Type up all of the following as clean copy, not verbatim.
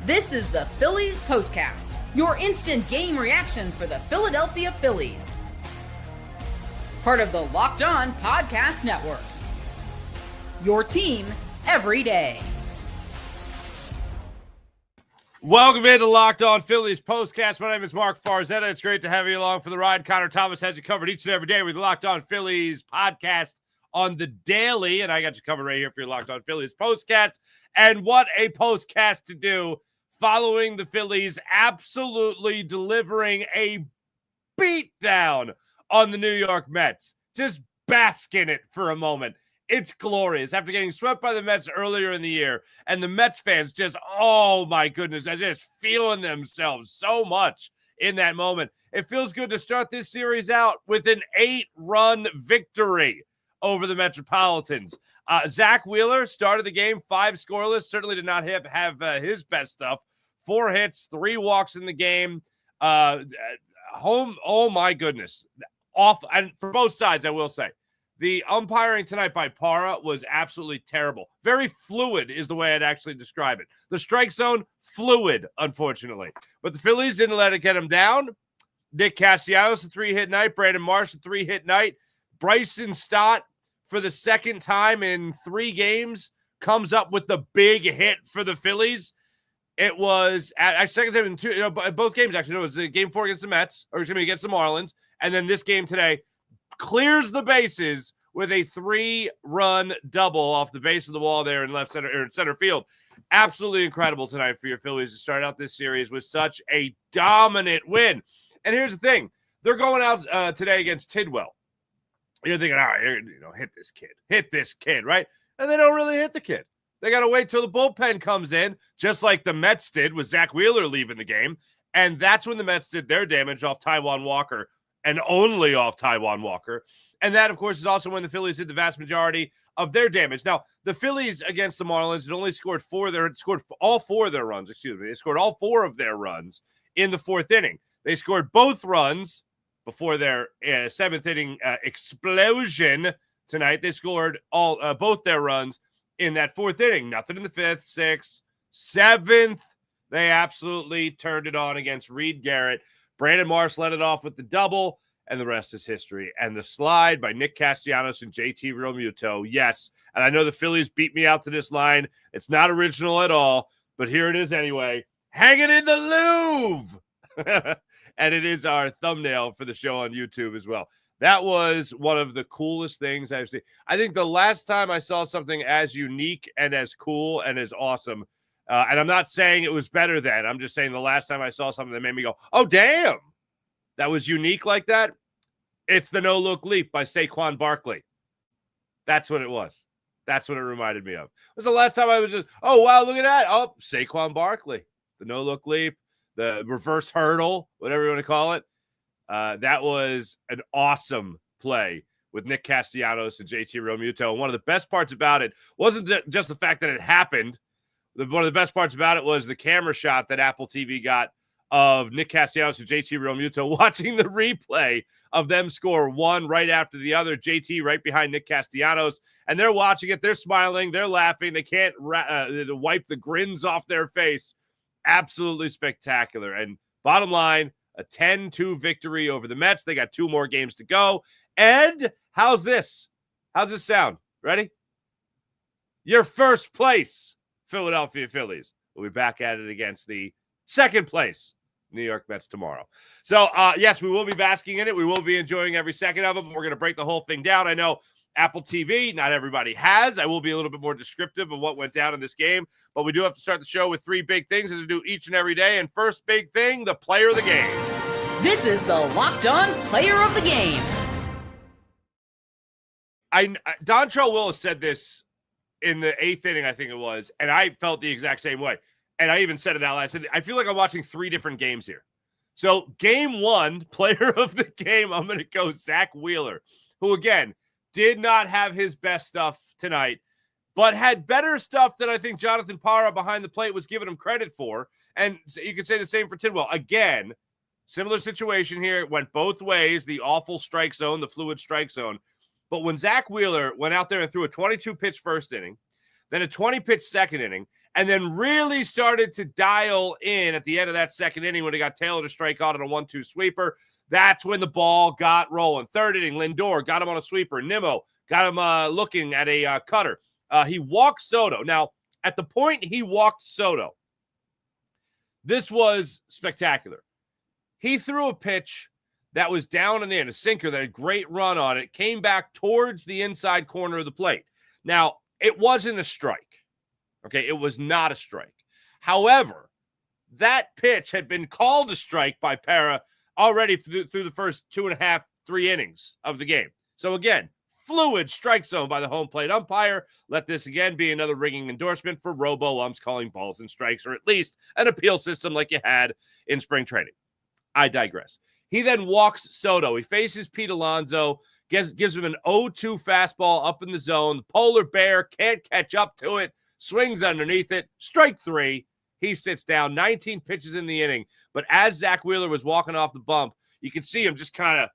This is the Phillies Postcast, your instant game reaction for the Philadelphia Phillies. Part of the Locked On Podcast Network. Your team every day. Welcome into Locked On Phillies Postcast. My name is Mark Farzetta. It's great to have you along for the ride. Connor Thomas has you covered each and every day with the Locked On Phillies Podcast on the daily, and I got you covered right here for your Locked On Phillies Postcast. And what a postcast to do following the Phillies absolutely delivering a beatdown on the New York Mets. Just bask in it for a moment. It's glorious. After getting swept by the Mets earlier in the year, and the Mets fans just, oh my goodness, they're just feeling themselves so much in that moment. It feels good to start this series out with an 8-run victory over the Metropolitans. Zack Wheeler started the game 5 scoreless. Certainly did not have his best stuff. 4 hits, 3 walks in the game. Oh my goodness. Off, and for both sides, I will say. The umpiring tonight by Parra was absolutely terrible. Very fluid is the way I'd actually describe it. The strike zone, fluid, unfortunately. But the Phillies didn't let it get them down. Nick Castellanos, a 3-hit night. Brandon Marsh, a 3-hit night. Bryson Stott, for the second time in 3 games, comes up with the big hit for the Phillies. It was second time in 2, both games actually. It was the game 4 against the Mets, or excuse me, against the Marlins, and then this game today clears the bases with a 3-run double off the base of the wall there in left center or in center field. Absolutely incredible tonight for your Phillies to start out this series with such a dominant win. And here's the thing: they're going out today against Tidwell. You're thinking, all right, hit this kid, right? And they don't really hit the kid. They got to wait till the bullpen comes in, just like the Mets did with Zack Wheeler leaving the game. And that's when the Mets did their damage off Taijuan Walker, and only off Taijuan Walker. And that, of course, is also when the Phillies did the vast majority of their damage. Now, the Phillies against the Marlins had only scored all 4 of their runs, They scored all 4 of their runs in the 4th inning. They scored both runs before their 7th inning explosion tonight. They scored both their runs in that 4th inning. Nothing in the 5th, 6th, 7th. They absolutely turned it on against Reed Garrett. Brandon Marsh led it off with the double, and the rest is history. And the slide by Nick Castellanos and JT Realmuto, yes. And I know the Phillies beat me out to this line. It's not original at all, but here it is anyway. Hanging in the Louvre! And it is our thumbnail for the show on YouTube as well. That was one of the coolest things I've seen. I think the last time I saw something as unique and as cool and as awesome, and I'm not saying it was better then. I'm just saying the last time I saw something that made me go, oh, damn, that was unique like that. It's the no-look leap by Saquon Barkley. That's what it was. That's what it reminded me of. It was the last time I was just, oh, wow, look at that. Oh, Saquon Barkley. The no-look leap, the reverse hurdle, whatever you want to call it. That was an awesome play with Nick Castellanos and JT Realmuto. And one of the best parts about it wasn't just the fact that it happened. One of the best parts about it was the camera shot that Apple TV got of Nick Castellanos and JT Realmuto watching the replay of them score one right after the other. JT right behind Nick Castellanos, and they're watching it. They're smiling. They're laughing. They can't wipe the grins off their face. Absolutely spectacular. And bottom line, a 10-2 victory over the Mets. They got 2 more games to go. And how's this? How's this sound? Ready? Your first place, Philadelphia Phillies. We'll be back at it against the second place New York Mets tomorrow. So, yes, we will be basking in it. We will be enjoying every second of it. But we're going to break the whole thing down. I know Apple TV, not everybody has. I will be a little bit more descriptive of what went down in this game. But we do have to start the show with 3 big things as we do each and every day. And first big thing, the player of the game. This is the Locked On Player of the Game. Dontrell Willis said this in the 8th inning, I think it was, and I felt the exact same way. And I even said it out loud. I said, I feel like I'm watching 3 different games here. So game 1, player of the game, I'm going to go Zack Wheeler, who, again, did not have his best stuff tonight, but had better stuff that I think Jonathan Parra behind the plate was giving him credit for. And you could say the same for Tidwell. Again, similar situation here. It went both ways, the awful strike zone, the fluid strike zone. But when Zack Wheeler went out there and threw a 22-pitch first inning, then a 20-pitch second inning, and then really started to dial in at the end of that second inning when he got Taylor to strike out on a 1-2 sweeper. That's when the ball got rolling. Third inning, Lindor got him on a sweeper. Nimmo got him looking at a cutter. He walked Soto. Now, at the point he walked Soto, this was spectacular. He threw a pitch that was down and in, a sinker that had a great run on it, came back towards the inside corner of the plate. Now, it wasn't a strike. Okay, it was not a strike. However, that pitch had been called a strike by Parra already through the first 2.5, 3 innings of the game. So again, fluid strike zone by the home plate umpire. Let this again be another ringing endorsement for robo-umps calling balls and strikes, or at least an appeal system like you had in spring training. I digress. He then walks Soto. He faces Pete Alonso, gives him an 0-2 fastball up in the zone. The polar bear can't catch up to it, swings underneath it. Strike 3. He sits down. 19 pitches in the inning. But as Zack Wheeler was walking off the bump, you could see him just kind of,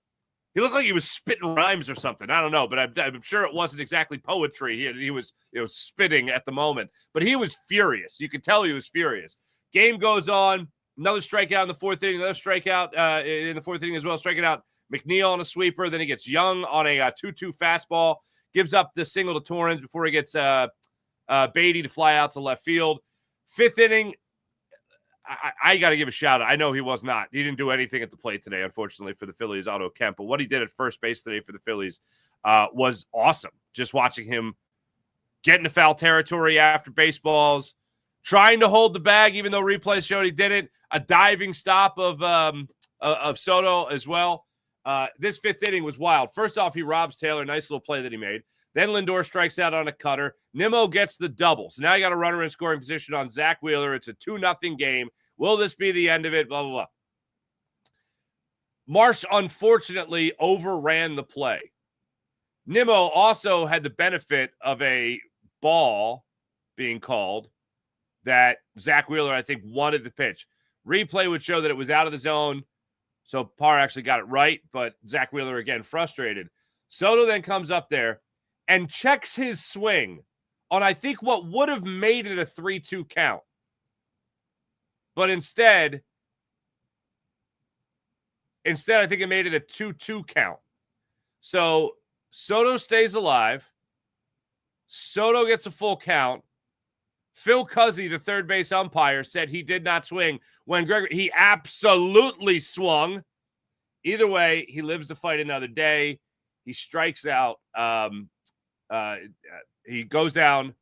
he looked like he was spitting rhymes or something. I don't know, but I'm sure it wasn't exactly poetry. He was spitting at the moment. But he was furious. You could tell he was furious. Game goes on. Another strikeout in the fourth inning. Another strikeout in the fourth inning as well. Striking out McNeil on a sweeper. Then he gets Young on a 2-2 fastball. Gives up the single to Torrens before he gets Beatty to fly out to left field. Fifth inning, I got to give a shout out. I know he was not. He didn't do anything at the plate today, unfortunately, for the Phillies, Otto Kemp. But what he did at first base today for the Phillies was awesome. Just watching him get into foul territory after baseballs, trying to hold the bag, even though replay showed he didn't. A diving stop of Soto as well. This fifth inning was wild. First off, he robs Taylor. Nice little play that he made. Then Lindor strikes out on a cutter. Nimmo gets the double. So now you got a runner in scoring position on Zack Wheeler. It's a 2-0 game. Will this be the end of it? Blah, blah, blah. Marsh, unfortunately, overran the play. Nimmo also had the benefit of a ball being called that Zack Wheeler, I think, wanted to pitch. Replay would show that it was out of the zone, so Parr actually got it right, but Zack Wheeler, again, frustrated. Soto then comes up there and checks his swing on, I think, what would have made it a 3-2 count. But instead, I think it made it a 2-2 count. So Soto stays alive. Soto gets a full count. Phil Cuzzy, the third base umpire, said he did not swing when he absolutely swung. Either way, he lives to fight another day. He strikes out. He goes down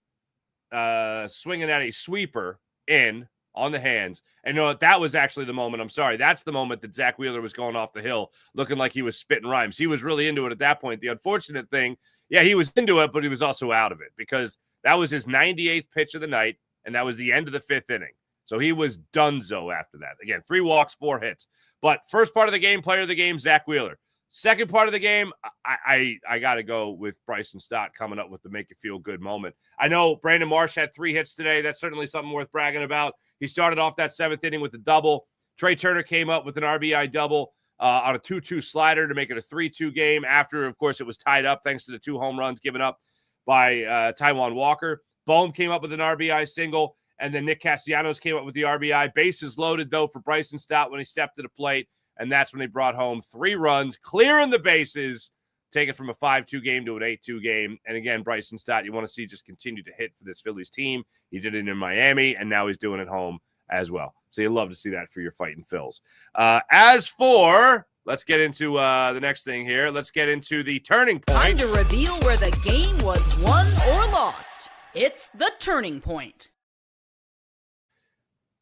swinging at a sweeper in on the hands. And you know what? That was actually the moment. I'm sorry. That's the moment that Zack Wheeler was going off the hill looking like he was spitting rhymes. He was really into it at that point. The unfortunate thing, yeah, he was into it, but he was also out of it because that was his 98th pitch of the night, and that was the end of the fifth inning. So he was donezo after that. Again, 3 walks, 4 hits. But first part of the game, player of the game, Zack Wheeler. Second part of the game, I got to go with Bryson Stott coming up with the make you feel good moment. I know Brandon Marsh had 3 hits today. That's certainly something worth bragging about. He started off that 7th inning with a double. Trey Turner came up with an RBI double on a 2-2 slider to make it a 3-2 game after, of course, it was tied up thanks to the 2 home runs given up by Taijuan Walker. Bohm came up with an RBI single, and then Nick Castellanos came up with the RBI. Bases loaded, though, for Bryson Stott when he stepped to the plate, and that's when he brought home 3 runs, clearing the bases, take it from a 5-2 game to an 8-2 game. And again, Bryson Stott, you want to see just continue to hit for this Phillies team. He did it in Miami, and now he's doing it home as well. So you love to see that for your fighting Phils. As for... let's get into the next thing here. Let's get into the turning point. Time to reveal where the game was won or lost. It's the turning point.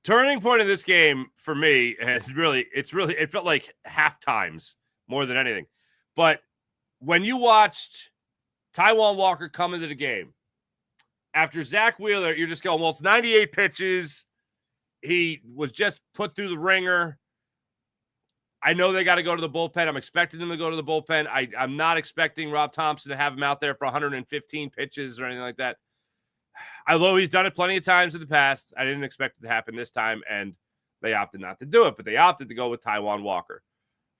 Turning point of this game for me, and it felt like half times more than anything. But when you watched Taijuan Walker come into the game, after Zack Wheeler, you're just going, well, it's 98 pitches. He was just put through the ringer. I know they got to go to the bullpen. I'm expecting them to go to the bullpen. I'm not expecting Rob Thompson to have him out there for 115 pitches or anything like that. Although he's done it plenty of times in the past, I didn't expect it to happen this time, and they opted not to do it, but they opted to go with Taijuan Walker.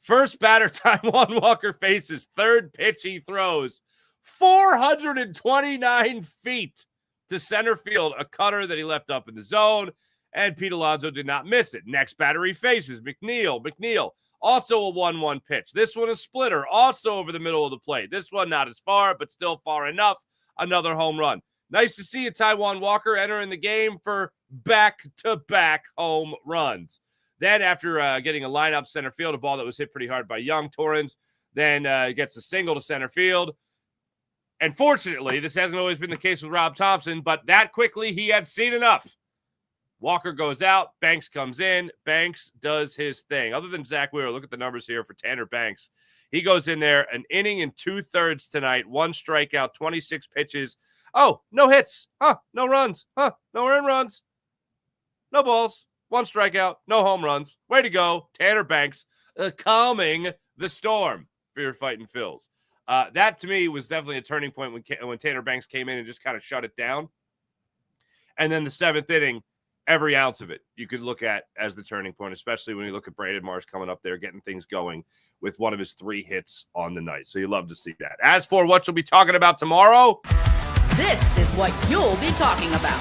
First batter Taijuan Walker faces, third pitch he throws 429 feet to center field, a cutter that he left up in the zone, and Pete Alonso did not miss it. Next batter he faces, McNeil, also a 1-1 pitch. This one a splitter, also over the middle of the plate. This one not as far, but still far enough. Another home run. Nice to see a Taijuan Walker entering the game for back-to-back home runs. Then after getting a lineup center field, a ball that was hit pretty hard by Young, Torrens then gets a single to center field. And fortunately, this hasn't always been the case with Rob Thompson, but that quickly he had seen enough. Walker goes out. Banks comes in. Banks does his thing. Other than Zack Wheeler, look at the numbers here for Tanner Banks. He goes in there, an inning and 2/3 tonight, 1 strikeout, 26 pitches. Oh, no hits. No runs. No earned runs. No balls. 1 strikeout. No home runs. Way to go, Tanner Banks, calming the storm for your fighting Phils. That, to me, was definitely a turning point when Tanner Banks came in and just kind of shut it down. And then the 7th inning, every ounce of it you could look at as the turning point, especially when you look at Brandon Marsh coming up there, getting things going with one of his 3 hits on the night. So you love to see that. As for what you'll be talking about tomorrow, this is what you'll be talking about.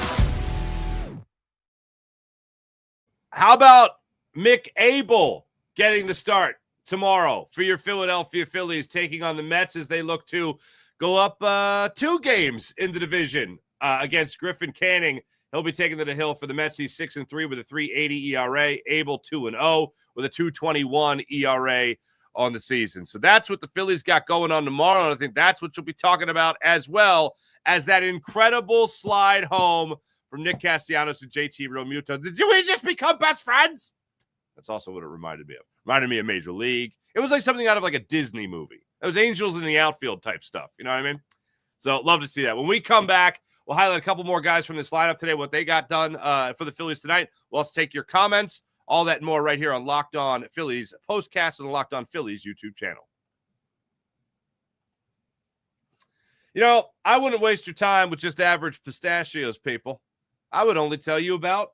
How about Mick Abel getting the start tomorrow for your Philadelphia Phillies, taking on the Mets as they look to go up 2 games in the division against Griffin Canning. He'll be taking to the hill for the Mets. He's 6-3 with a 3.80 ERA. Abel 2-0 with a 2.21 ERA on the season. So that's what the Phillies got going on tomorrow, and I think that's what you'll be talking about, as well as that incredible slide home from Nick Castellanos and JT Realmuto. Did we just become best friends? That's also what it reminded me of. Reminded me of Major League. It was like something out of like a Disney movie. It was Angels in the Outfield type stuff. You know what I mean? So love to see that. When we come back, we'll highlight a couple more guys from this lineup today, what they got done for the Phillies tonight. We'll also take your comments, all that and more right here on Locked On Phillies Postcast and the Locked On Phillies YouTube channel. You know, I wouldn't waste your time with just average pistachios, people. I would only tell you about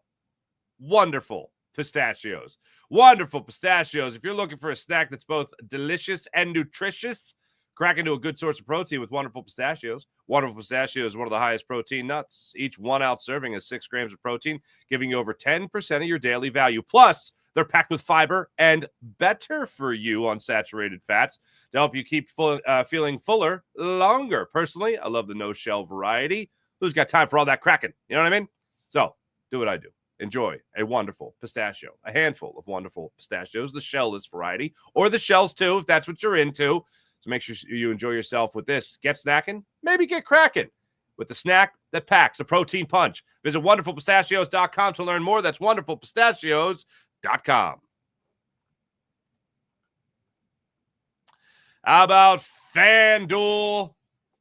wonderful pistachios. Wonderful pistachios. If you're looking for a snack that's both delicious and nutritious, crack into a good source of protein with Wonderful Pistachios. Wonderful Pistachios is one of the highest protein nuts. Each 1-ounce serving has 6 grams of protein, giving you over 10% of your daily value. Plus, they're packed with fiber and better for you unsaturated fats to help you keep feeling fuller longer. Personally, I love the no-shell variety. Who's got time for all that cracking? You know what I mean? So, do what I do. Enjoy a wonderful pistachio, a handful of Wonderful Pistachios, the shellless variety, or the shells too, if that's what you're into. So make sure you enjoy yourself with this. Get snacking, maybe get cracking with the snack that packs a protein punch. Visit wonderfulpistachios.com to learn more. That's wonderfulpistachios.com. How about FanDuel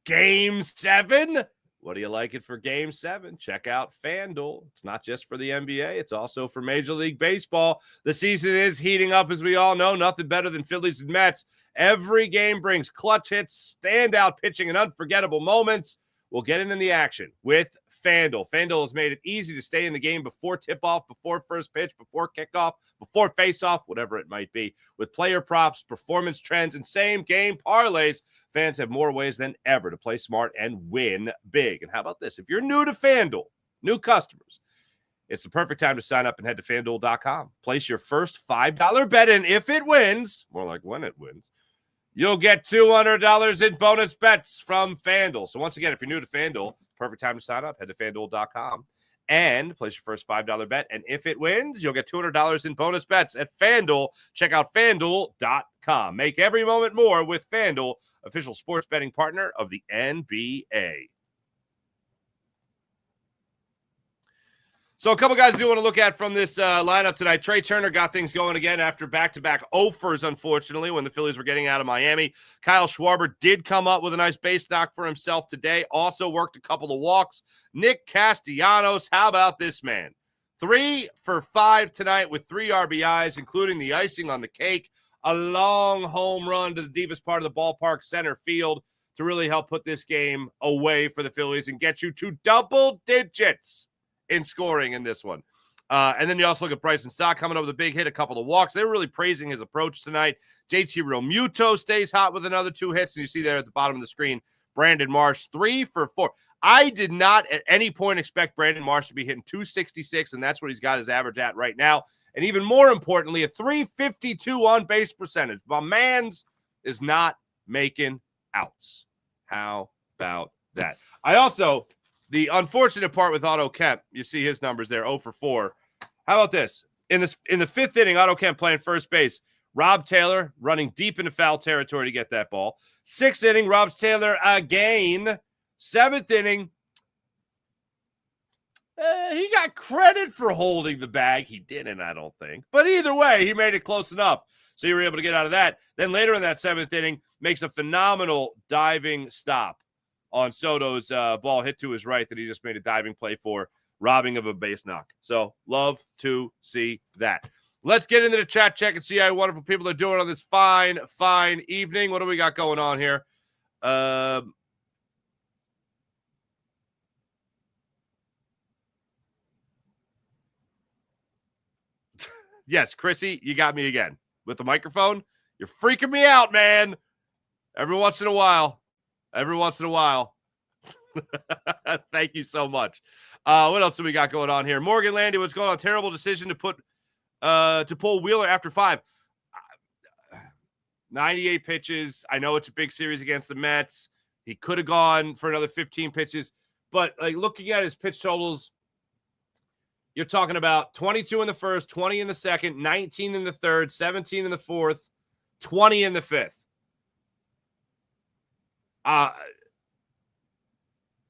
Game 7? What do you like it for Game 7? Check out FanDuel. It's not just for the NBA. It's also for Major League Baseball. The season is heating up, as we all know. Nothing better than Phillies and Mets. Every game brings clutch hits, standout pitching, and unforgettable moments. We'll get into the action with FanDuel. FanDuel has made it easy to stay in the game before tip-off, before first pitch, before kickoff, before face-off, whatever it might be. With player props, performance trends, and same-game parlays, fans have more ways than ever to play smart and win big. And how about this? If you're new to FanDuel, new customers, it's the perfect time to sign up and head to FanDuel.com. Place your first $5 bet, and if it wins, more like when it wins, you'll get $200 in bonus bets from FanDuel. So once again, if you're new to FanDuel, perfect time to sign up. Head to FanDuel.com and place your first $5 bet. And if it wins, you'll get $200 in bonus bets at FanDuel. Check out FanDuel.com. Make every moment more with FanDuel, official sports betting partner of the NBA. So a couple guys I do want to look at from this lineup tonight. Trey Turner got things going again after back-to-back offers, unfortunately, when the Phillies were getting out of Miami. Kyle Schwarber did come up with a nice base knock for himself today. Also worked a couple of walks. Nick Castellanos, how about this man? 3 for 5 tonight with 3 RBIs, including the icing on the cake. A long home run to the deepest part of the ballpark, center field, to really help put this game away for the Phillies and get you to double digits in scoring in this one. And then you also look at Bryson Stott coming up with a big hit, a couple of walks. They were really praising his approach tonight. JT Realmuto stays hot with another 2 hits, and you see there at the bottom of the screen, Brandon Marsh, 3 for 4. I did not at any point expect Brandon Marsh to be hitting 266, and that's what he's got his average at right now. And even more importantly, a 352 on-base percentage. My man's is not making outs. How about that? The unfortunate part with Otto Kemp, you see his numbers there, 0 for 4. How about this? In the fifth inning, Otto Kemp playing first base. Rob Taylor running deep into foul territory to get that ball. Sixth inning, Rob Taylor again. Seventh inning, he got credit for holding the bag. He didn't, I don't think. But either way, he made it close enough. So you were able to get out of that. Then later in that seventh inning, makes a phenomenal diving stop on Soto's ball hit to his right that he just made a diving play for, robbing of a base knock. So love to see that. Let's get into the chat check and see how wonderful people are doing on this fine, fine evening. What do we got going on here? Yes, Chrissy, you got me again. With the microphone, you're freaking me out, man. Every once in a while. Thank you so much. What else do we got going on here? Morgan Landy, what's going on? Terrible decision to pull Wheeler after 5. 98 pitches. I know it's a big series against the Mets. He could have gone for another 15 pitches. But like looking at his pitch totals, you're talking about 22 in the first, 20 in the second, 19 in the third, 17 in the fourth, 20 in the fifth.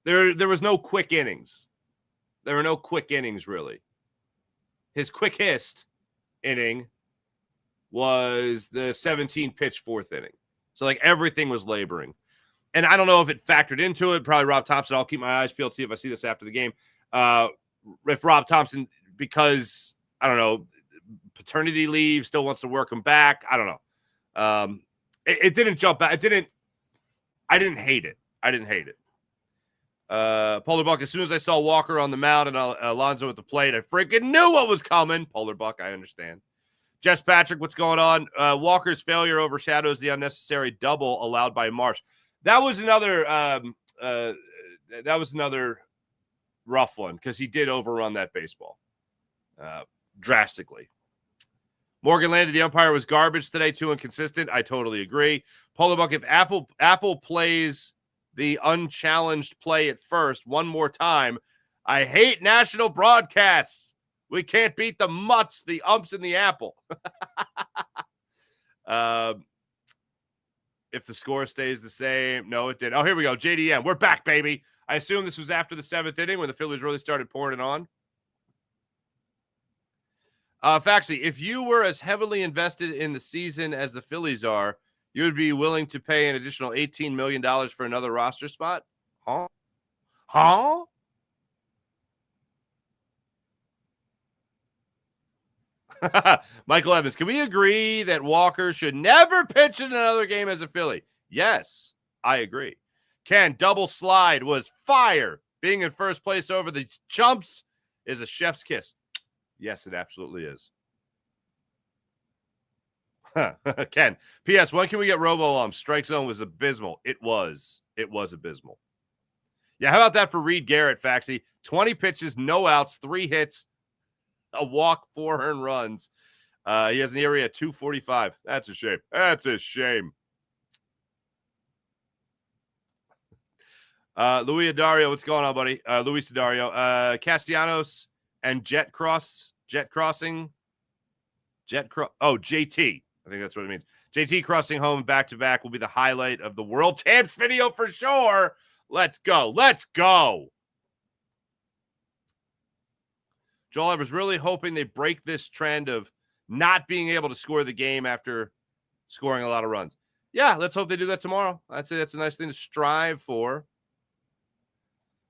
There was no quick innings. There were no quick innings, really. His quickest inning was the 17-pitch fourth inning. So, like, everything was laboring. And I don't know if it factored into it. Probably Rob Thompson. I'll keep my eyes peeled, see if I see this after the game. If Rob Thompson, because, I don't know, paternity leave, still wants to work him back. I don't know. It didn't jump out. I didn't hate it. Polar Buck, as soon as I saw Walker on the mound and Alonso at the plate, I freaking knew what was coming. Polar Buck, I understand. Jess Patrick, what's going on? Walker's failure overshadows the unnecessary double allowed by Marsh. That was another rough one because he did overrun that baseball drastically. Morgan Landed, the umpire was garbage today, too inconsistent. I totally agree. Polar Buck, if Apple plays the unchallenged play at first one more time, I hate national broadcasts. We can't beat the mutts, the umps, and the apple. If the score stays the same. No, it didn't. Oh, here we go. JDM. We're back, baby. I assume this was after the seventh inning when the Phillies really started pouring it on. Faxi, if you were as heavily invested in the season as the Phillies are, you would be willing to pay an additional $18 million for another roster spot? Huh? Michael Evans, can we agree that Walker should never pitch in another game as a Philly? Yes, I agree. Ken, double slide was fire. Being in first place over the Chumps is a chef's kiss. Yes, it absolutely is. Ken, P.S. When can we get Robo-Umps? Strike zone was abysmal. It was abysmal. Yeah, how about that for Reed Garrett, Faxi? 20 pitches, no outs, 3 hits, a walk, 4 earned runs. He has an ERA at 2.45. That's a shame. Luis Dario, what's going on, buddy? Luis Dario. Castellanos and JT. I think that's what it means. JT crossing home back-to-back will be the highlight of the World Champs video for sure. Let's go. Joel, I was really hoping they break this trend of not being able to score the game after scoring a lot of runs. Yeah, let's hope they do that tomorrow. I'd say that's a nice thing to strive for.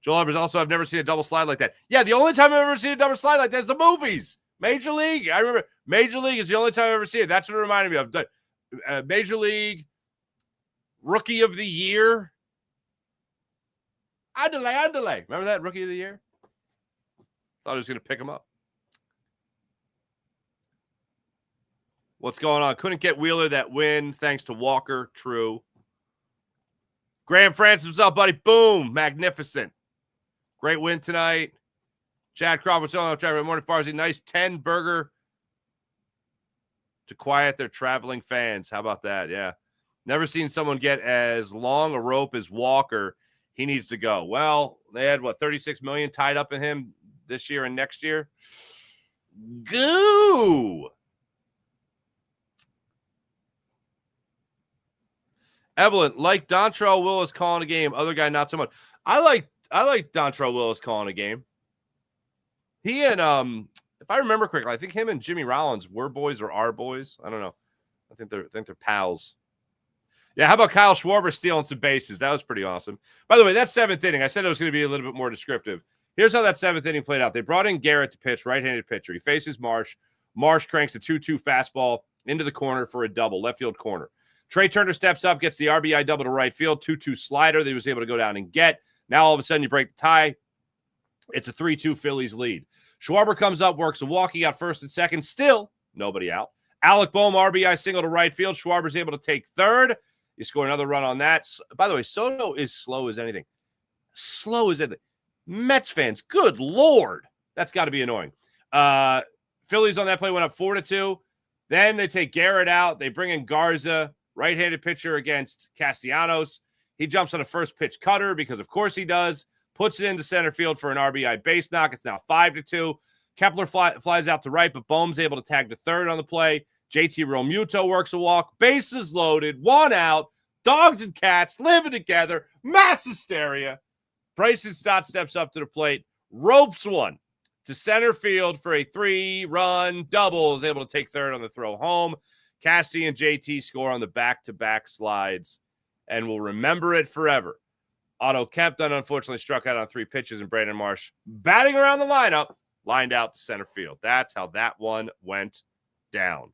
Joel Evers, also, I've never seen a double slide like that. Yeah, the only time I've ever seen a double slide like that is the movies. Major League. I remember Major League is the only time I've ever seen it. That's what it reminded me of. Major League Rookie of the Year. Andale. Remember that? Rookie of the Year? Thought I was going to pick him up. What's going on? Couldn't get Wheeler that win thanks to Walker. True. Graham Francis, what's up, buddy? Boom. Magnificent. Great win tonight. Chad Crawford, Trevor Morning Farsi, nice 10 burger to quiet their traveling fans. How about that? Yeah. Never seen someone get as long a rope as Walker. He needs to go. Well, they had, what, 36 million tied up in him this year and next year? Goo! Evelyn, like Dontrell Willis calling a game. Other guy, not so much. I like Dontrell Willis calling a game. He and if I remember correctly, I think him and Jimmy Rollins were boys or are boys. I don't know. I think they're pals. Yeah, how about Kyle Schwarber stealing some bases? That was pretty awesome. By the way, that 7th inning, I said it was going to be a little bit more descriptive. Here's how that 7th inning played out. They brought in Garrett to pitch, right-handed pitcher. He faces Marsh. Marsh cranks a 2-2 fastball into the corner for a double, left field corner. Trey Turner steps up, gets the RBI double to right field, 2-2 slider that he was able to go down and get. Now all of a sudden you break the tie. It's a 3-2 Phillies lead. Schwarber comes up, works a walk. He got first and second. Still nobody out. Alec Boehm, RBI single to right field. Schwarber's able to take third. You score another run on that. By the way, Soto is slow as anything. Slow as anything. Mets fans, good Lord. That's got to be annoying. Phillies on that play went up 4-2. Then they take Garrett out. They bring in Garza, right-handed pitcher against Castellanos. He jumps on a first pitch cutter because, of course, he does. Puts it into center field for an RBI base knock. It's now 5-2. Kepler flies out to right, but Bohm's able to tag to third on the play. JT Realmuto works a walk. Bases loaded. 1 out. Dogs and cats living together. Mass hysteria. Bryson Stott steps up to the plate. Ropes one to center field for a 3-run double. Is able to take third on the throw home. Casty and JT score on the back-to-back slides, and we'll remember it forever. Otto Kemp unfortunately struck out on 3 pitches, and Brandon Marsh batting around the lineup, lined out to center field. That's how that one went down.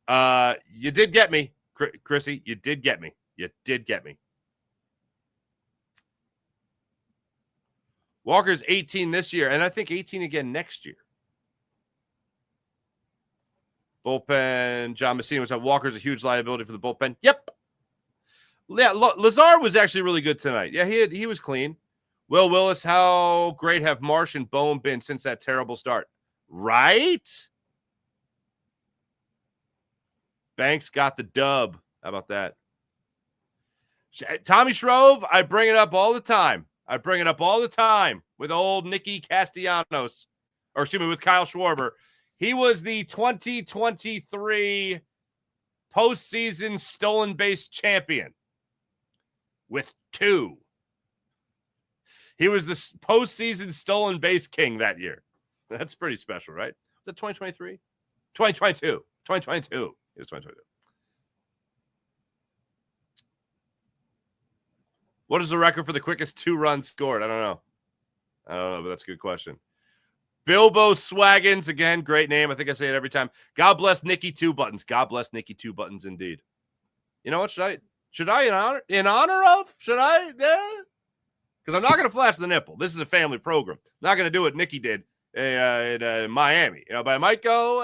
You did get me, Chrissy. You did get me. You did get me. Walker's 18 this year, and I think 18 again next year. Bullpen, John Messina was like, Walker's a huge liability for the bullpen. Yep. Yeah, Lazar was actually really good tonight. Yeah, he was clean. Will Willis, how great have Marsh and Bohm been since that terrible start? Right? Banks got the dub. How about that? Tommy Shrove, I bring it up all the time. With old Nicky Castellanos. Or excuse me, with Kyle Schwarber. He was the 2023 postseason stolen base champion with 2. He was the postseason stolen base king that year. That's pretty special, right? Was it 2023? 2022. 2022. It was 2022. What is the record for the quickest 2 runs scored? I don't know, but that's a good question. Bilbo Swaggins, again, great name. I think I say it every time. God bless Nikki 2 Buttons. God bless Nikki 2 Buttons, indeed. You know what? Should I in honor of? Should I? Because I'm not going to flash the nipple. This is a family program. I'm not going to do what Nikki did in Miami. But I might go,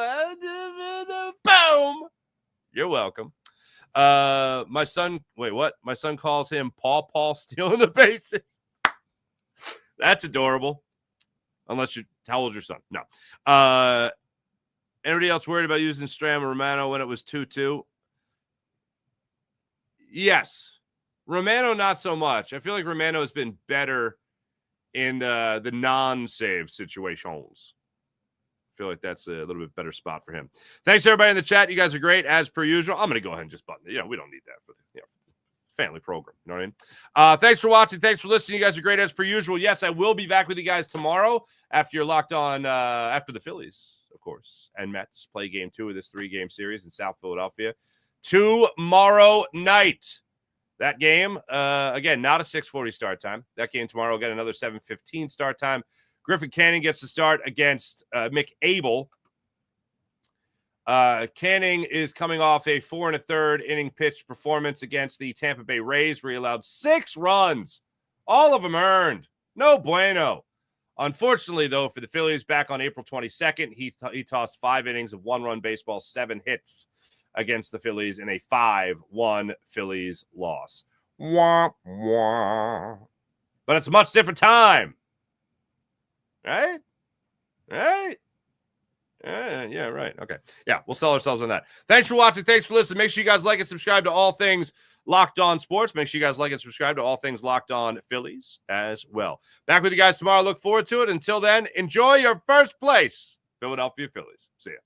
boom. You're welcome. My son, wait, what? My son calls him Paul stealing the bases. That's adorable. Unless how old's your son? No. Anybody else worried about using Stram or Romano when it was 2-2? Yes. Romano, not so much. I feel like Romano has been better in the non-save situations. I feel like that's a little bit better spot for him. Thanks, everybody in the chat. You guys are great, as per usual. I'm going to go ahead and just button it. We don't need that for the family program. You know what I mean? Thanks for watching. Thanks for listening. You guys are great, as per usual. Yes, I will be back with you guys tomorrow after you're locked on after the Phillies, of course, and Mets play game 2 of this 3-game series in South Philadelphia tomorrow night. That game, again, not a 6:40 start time. That game tomorrow will get another 7:15 start time. Griffin Canning gets the start against Mick Abel. Canning is coming off a 4 1/3 inning pitch performance against the Tampa Bay Rays, where he allowed 6 runs, all of them earned. No bueno. Unfortunately, though, for the Phillies, back on April 22nd, he tossed 5 innings of 1-run baseball, 7 hits against the Phillies in a 5-1 Phillies loss. Wah, wah. But it's a much different time Right? Right? Yeah, right. Okay. Yeah, we'll sell ourselves on that. Thanks for watching. Thanks for listening. Make sure you guys like and subscribe to all things Locked On Sports. Make sure you guys like and subscribe to all things Locked On Phillies as well. Back with you guys tomorrow. Look forward to it. Until then, enjoy your first place Philadelphia Phillies. See ya.